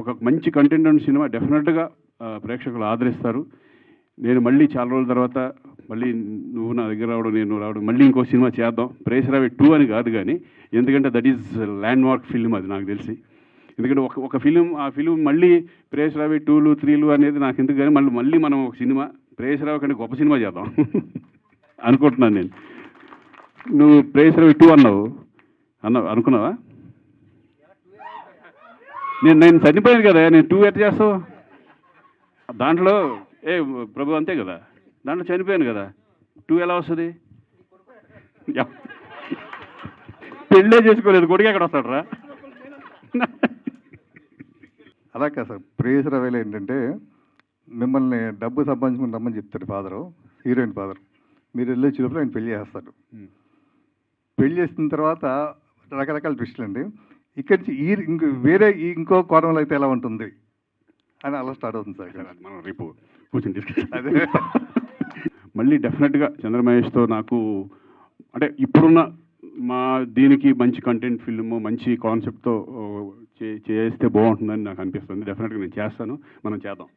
ఒక మంచి కంటెంట్ ఉన్న సినిమా డెఫినెట్గా ప్రేక్షకులు ఆదరిస్తారు. నేను మళ్ళీ చాలా రోజుల తర్వాత మళ్ళీ నువ్వు నా దగ్గర రావడం, నేను రావడం, మళ్ళీ ఇంకో సినిమా చేద్దాం. ప్రేయస్ రావే 2 అని కాదు కానీ, ఎందుకంటే that is land mark film అది నాకు తెలిసి. ఎందుకంటే ఒక ఫిలిం, ఆ ఫిలిం మళ్ళీ ప్రేయస్ రావే 2లు 3లు అనేది నాకు ఎందుకు కానీ, మళ్ళీ మనం ఒక సినిమా ప్రేయస్ రావే కంటే గొప్ప సినిమా చేద్దాం అనుకుంటున్నాను నేను. నువ్వు ప్రేయస్ రావే 2 అనుకున్నావా? నేను చనిపోయాను కదా, నేను 2 ఎట్లా చేస్తావు? దాంట్లో ప్రభు అంతే కదా, దాంట్లో చనిపోయాను కదా, 2 ఎలా వస్తుంది? పెళ్ళే చేసుకోలేదు, కొడుకు ఎక్కడ వస్తాడు రా? అలా కాదు సార్, ప్రేయస్ రావేలో ఏంటంటే మిమ్మల్ని డబ్బు సంపాదించుకుని రమ్మని చెప్తాడు ఫాదరు, హీరోయిన్ ఫాదర్. మీరు వెళ్ళే చూపులో ఆయన పెళ్లి చేస్తాడు. పెళ్లి చేసిన తర్వాత రకరకాల ట్విస్టులు అండి. ఇక్కడి నుంచి ఇంకో కోణంలో అయితే ఎలా ఉంటుంది అని అలా స్టార్ట్ అవుతుంది సార్. మనం రేపు కూర్చొని తీసుకెళ్ళి మళ్ళీ డెఫినెట్గా చంద్రమహేష్తో నాకు అంటే ఇప్పుడున్న మా దీనికి మంచి కంటెంట్ ఫిల్మ్, మంచి కాన్సెప్ట్తో చేస్తే బాగుంటుందని నాకు అనిపిస్తుంది. డెఫినెట్గా నేను చేస్తాను, మనం చేద్దాం.